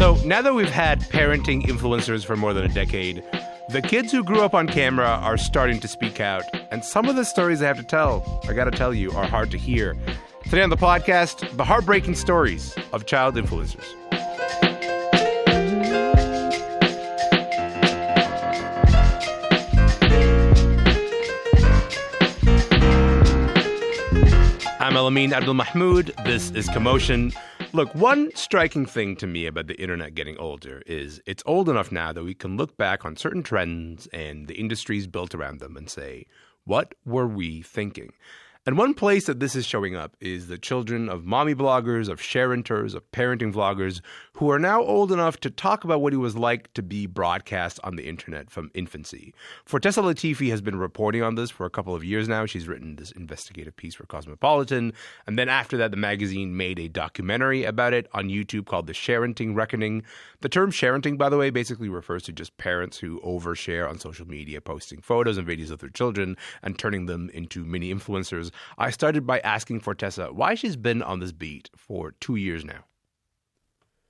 So now that we've had parenting influencers for more than a decade, the kids who grew up on camera are starting to speak out. And some of the stories I have to tell, I got to tell you, are hard to hear. Today on the podcast, the heartbreaking stories of child influencers. I'm Elamin Abdul-Mahmoud. This is Commotion. Look, one striking thing to me about the internet getting older is it's old enough now that we can look back on certain trends and the industries built around them and say, what were we thinking? And one place that this is showing up is the children of mommy bloggers, of sharenters, of parenting vloggers who are now old enough to talk about what it was like to be broadcast on the internet from infancy. Fortesa Latifi has been reporting on this for a couple of years now. She's written this investigative piece for Cosmopolitan. And then after that, the magazine made a documentary about it on YouTube called The Sharenting Reckoning. The term sharenting, by the way, basically refers to just parents who overshare on social media, posting photos and videos of their children and turning them into mini influencers. I started by asking Fortesa why she's been on this beat for 2 years now.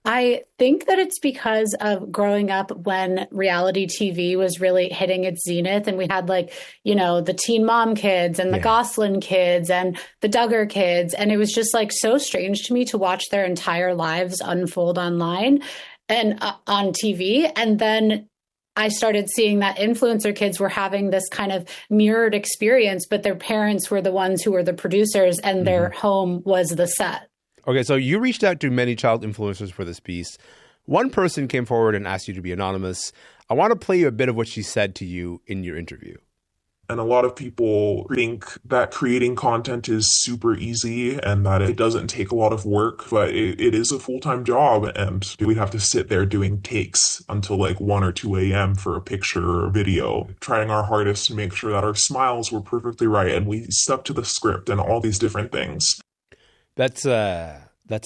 I think that it's because of growing up when reality TV was really hitting its zenith, and we had the Teen Mom kids and the Goslin kids and the Duggar kids. And it was just so strange to me to watch their entire lives unfold online and on TV. And then I started seeing that influencer kids were having this kind of mirrored experience, but their parents were the ones who were the producers and their home was the set. Okay, so you reached out to many child influencers for this piece. One person came forward and asked you to be anonymous. I want to play you a bit of what she said to you in your interview. And a lot of people think that creating content is super easy and that it doesn't take a lot of work, but it is a full-time job. And we'd have to sit there doing takes until 1 or 2 a.m. for a picture or a video, trying our hardest to make sure that our smiles were perfectly right and we stuck to the script and all these different things. That's a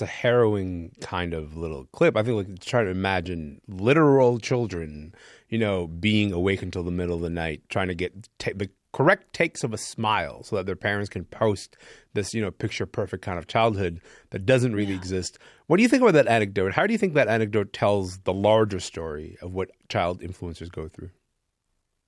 harrowing kind of little clip. I think trying to imagine literal children, being awake until the middle of the night, trying to get the correct takes of a smile so that their parents can post this, picture perfect kind of childhood that doesn't really exist. What do you think about that anecdote? How do you think that anecdote tells the larger story of what child influencers go through?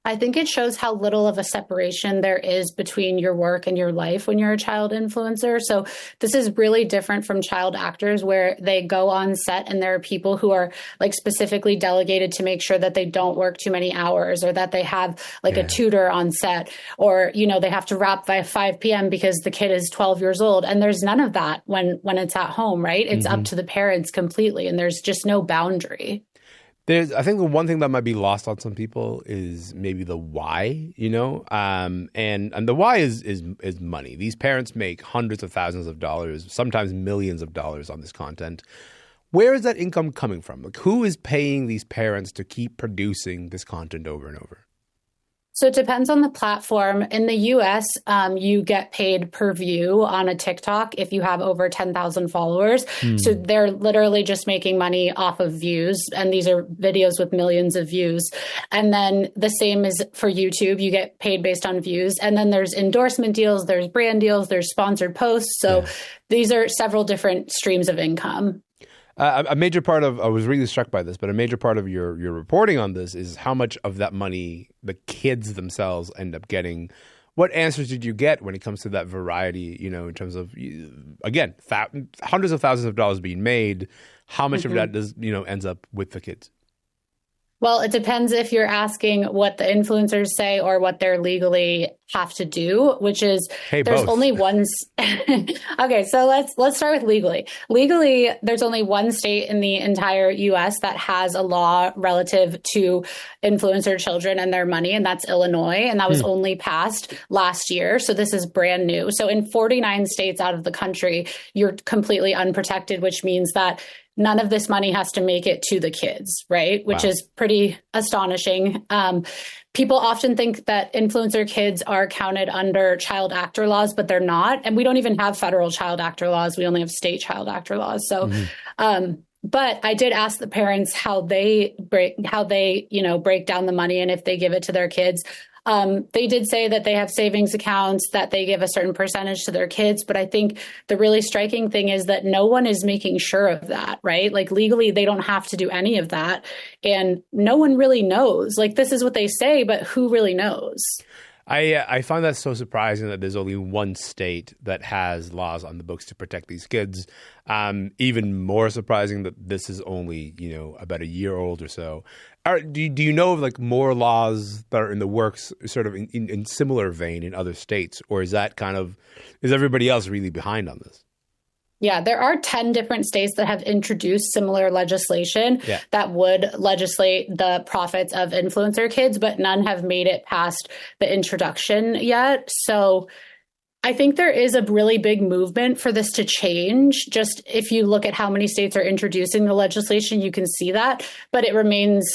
I think it shows how little of a separation there is between your work and your life when you're a child influencer. So this is really different from child actors where they go on set and there are people who are specifically delegated to make sure that they don't work too many hours or that they have a tutor on set or, they have to wrap by 5 p.m. because the kid is 12 years old. And there's none of that when it's at home, right? It's up to the parents completely and there's just no boundary. I think the one thing that might be lost on some people is maybe the why, and the why is money. These parents make hundreds of thousands of dollars, sometimes millions of dollars on this content. Where is that income coming from? Who is paying these parents to keep producing this content over and over? So it depends on the platform. In the US, you get paid per view on a TikTok if you have over 10,000 followers. So they're literally just making money off of views. And these are videos with millions of views. And then the same is for YouTube. You get paid based on views. And then there's endorsement deals, there's brand deals, there's sponsored posts. So these are several different streams of income. A major part of, I was really struck by this, but a major part of your reporting on this is how much of that money the kids themselves end up getting. What answers did you get when it comes to that variety, in terms of, again, hundreds of thousands of dollars being made? How much of that does, ends up with the kids? Well, it depends if you're asking what the influencers say or what they're legally have to do, which is there's both. Only one. Okay, so let's start with legally. Legally, there's only one state in the entire U.S. that has a law relative to influencer children and their money, and that's Illinois. And that was only passed last year. So this is brand new. So in 49 states out of the country, you're completely unprotected, which means that none of this money has to make it to the kids, right? Which is pretty astonishing. People often think that influencer kids are counted under child actor laws, but they're not. And we don't even have federal child actor laws. We only have state child actor laws. So, but I did ask the parents how they break down the money and if they give it to their kids. They did say that they have savings accounts, that they give a certain percentage to their kids. But I think the really striking thing is that no one is making sure of that, right? Like legally, they don't have to do any of that. And no one really knows. Like this is what they say, but who really knows? I find that so surprising that there's only one state that has laws on the books to protect these kids. Even more surprising that this is only, about a year old or so. Do you know of like more laws that are in the works sort of in similar vein in other states? Or is everybody else really behind on this? Yeah, there are 10 different states that have introduced similar legislation that would legislate the profits of influencer kids, but none have made it past the introduction yet. So I think there is a really big movement for this to change. Just if you look at how many states are introducing the legislation, you can see that. But it remains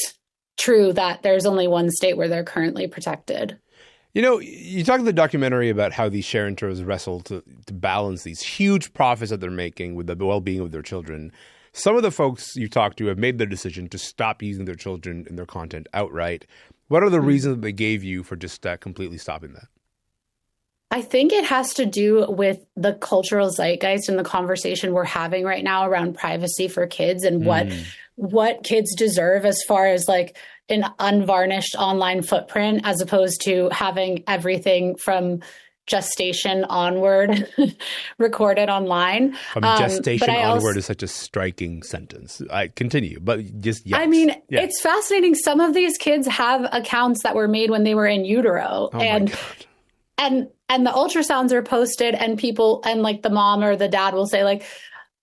true that there's only one state where they're currently protected. You talk in the documentary about how these sharenters wrestle to balance these huge profits that they're making with the well-being of their children. Some of the folks you talk to have made the decision to stop using their children in their content outright. What are the reasons that they gave you for just completely stopping that? I think it has to do with the cultural zeitgeist and the conversation we're having right now around privacy for kids and what kids deserve as far as like an unvarnished online footprint, as opposed to having everything from gestation onward recorded online. From gestation onward is such a striking sentence. I continue, but just yes. I mean, it's fascinating. Some of these kids have accounts that were made when they were in utero. Oh my God. And the ultrasounds are posted, and people, and like the mom or the dad will say like,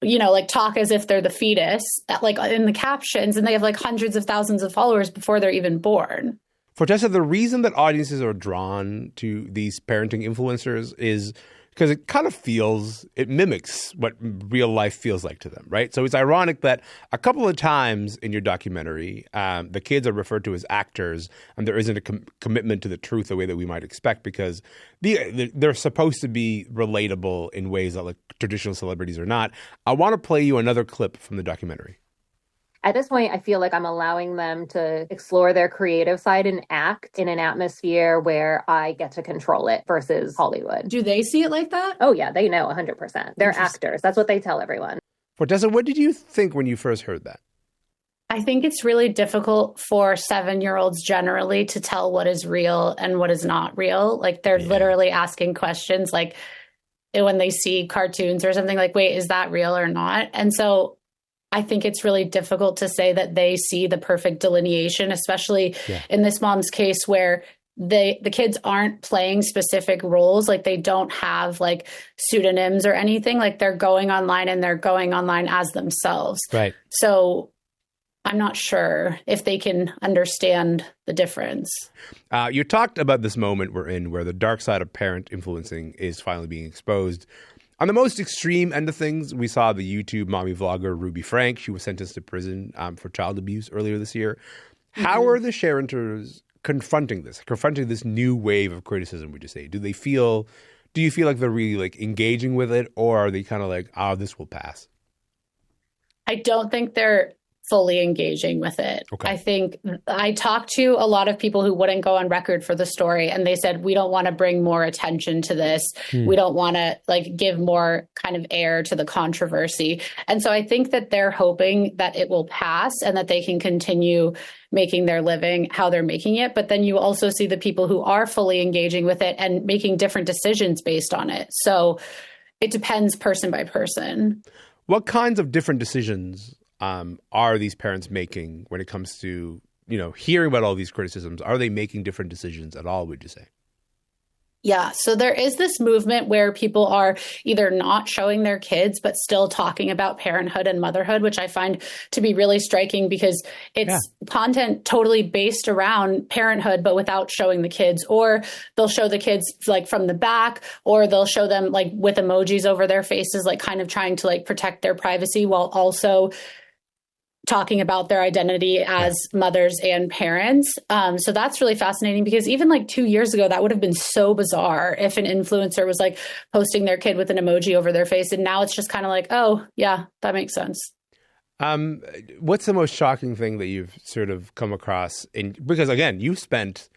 like talk as if they're the fetus, like in the captions, and they have like hundreds of thousands of followers before they're even born. Fortesa, the reason that audiences are drawn to these parenting influencers is because it mimics what real life feels like to them, right? So it's ironic that a couple of times in your documentary, the kids are referred to as actors, and there isn't a commitment to the truth the way that we might expect, because they're supposed to be relatable in ways that like traditional celebrities are not. I want to play you another clip from the documentary. At this point, I feel like I'm allowing them to explore their creative side and act in an atmosphere where I get to control it versus Hollywood. Do they see it like that? Oh, yeah, they know 100%. They're actors. That's what they tell everyone. Fortesa, what did you think when you first heard that? I think it's really difficult for 7-year-olds generally to tell what is real and what is not real. Like they're literally asking questions like when they see cartoons or something like, wait, is that real or not? And so I think it's really difficult to say that they see the perfect delineation, especially in this mom's case where the kids aren't playing specific roles. Like they don't have like pseudonyms or anything. Like they're going online and they're going online as themselves. Right. So I'm not sure if they can understand the difference. You talked about this moment we're in where the dark side of parent influencing is finally being exposed. On the most extreme end of things, we saw the YouTube mommy vlogger Ruby Frank. She was sentenced to prison for child abuse earlier this year. How are the sharenters confronting this new wave of criticism, would you say? Do you feel like they're really like engaging with it, or are they kind of like, this will pass? I don't think they're fully engaging with it. Okay. I think I talked to a lot of people who wouldn't go on record for the story, and they said, we don't want to bring more attention to this. We don't want to like give more kind of air to the controversy. And so I think that they're hoping that it will pass and that they can continue making their living how they're making it. But then you also see the people who are fully engaging with it and making different decisions based on it. So it depends person by person. What kinds of different decisions are these parents making when it comes to, hearing about all these criticisms? Are they making different decisions at all, would you say? Yeah. So there is this movement where people are either not showing their kids, but still talking about parenthood and motherhood, which I find to be really striking because it's content totally based around parenthood, but without showing the kids. Or they'll show the kids like from the back, or they'll show them like with emojis over their faces, like kind of trying to like protect their privacy while also talking about their identity as mothers and parents. So that's really fascinating because even like 2 years ago, that would have been so bizarre if an influencer was like posting their kid with an emoji over their face. And now it's just kind of like, oh, yeah, that makes sense. What's the most shocking thing that you've sort of come across? Because again, you spent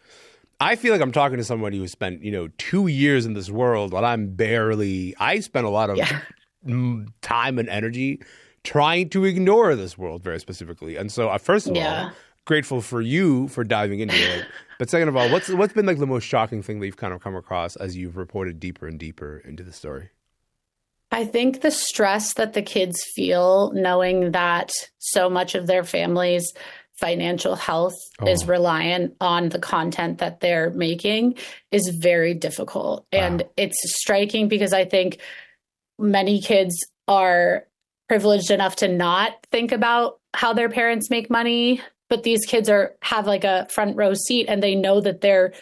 I feel like I'm talking to somebody who spent, 2 years in this world while I spent a lot of time and energy trying to ignore this world very specifically. And so first of all, grateful for you for diving into it. But second of all, what's been like the most shocking thing that you've kind of come across as you've reported deeper and deeper into the story? I think the stress that the kids feel knowing that so much of their family's financial health is reliant on the content that they're making is very difficult. Wow. And it's striking because I think many kids are privileged enough to not think about how their parents make money, but these kids have like a front row seat and they know that they're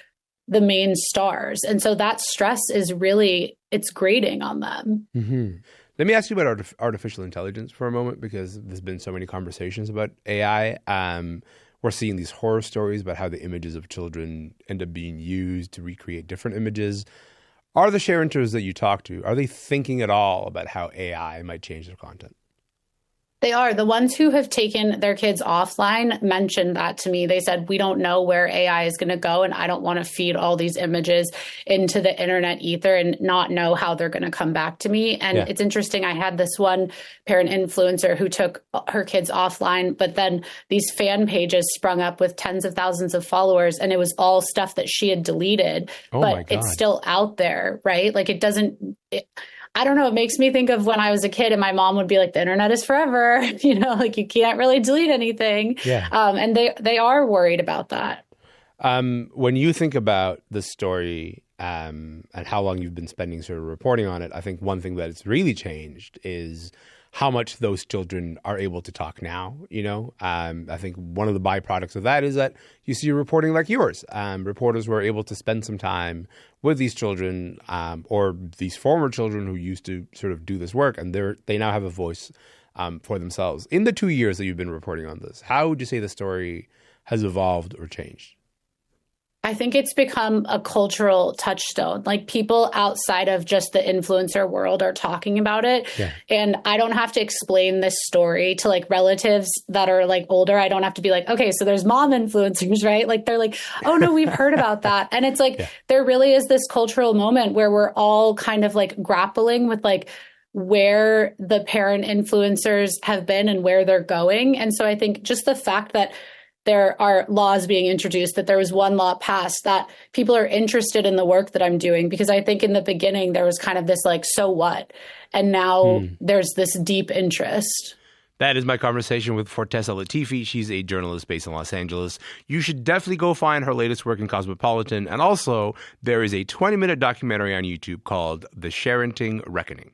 the main stars. And so that stress is really, it's grating on them. Mm-hmm. Let me ask you about artificial intelligence for a moment, because there's been so many conversations about AI. We're seeing these horror stories about how the images of children end up being used to recreate different images. Are the sharenters that you talk to, are they thinking at all about how AI might change their content? They are. The ones who have taken their kids offline mentioned that to me. They said, we don't know where AI is going to go, and I don't want to feed all these images into the internet ether and not know how they're going to come back to me. And it's interesting. I had this one parent influencer who took her kids offline, but then these fan pages sprung up with tens of thousands of followers, and it was all stuff that she had deleted, but it's still out there, right? Like I don't know. It makes me think of when I was a kid and my mom would be like, the internet is forever, like you can't really delete anything. Yeah. And they are worried about that. When you think about the story and how long you've been spending sort of reporting on it, I think one thing that it's really changed is how much those children are able to talk now. I think one of the byproducts of that is that you see reporting like yours. Reporters were able to spend some time with these children or these former children who used to sort of do this work, and they now have a voice for themselves. In the 2 years that you've been reporting on this, how would you say the story has evolved or changed? I think it's become a cultural touchstone. Like people outside of just the influencer world are talking about it. Yeah. And I don't have to explain this story to like relatives that are like older. I don't have to be like, okay, so there's mom influencers, right? Like they're like, oh no, we've heard about that. And it's like, there really is this cultural moment where we're all kind of like grappling with like where the parent influencers have been and where they're going. And so I think just the fact that there are laws being introduced, that there was one law passed, that people are interested in the work that I'm doing. Because I think in the beginning, there was kind of this like, so what? And now there's this deep interest. That is my conversation with Fortesa Latifi. She's a journalist based in Los Angeles. You should definitely go find her latest work in Cosmopolitan. And also, there is a 20-minute documentary on YouTube called The Sharenting Reckoning.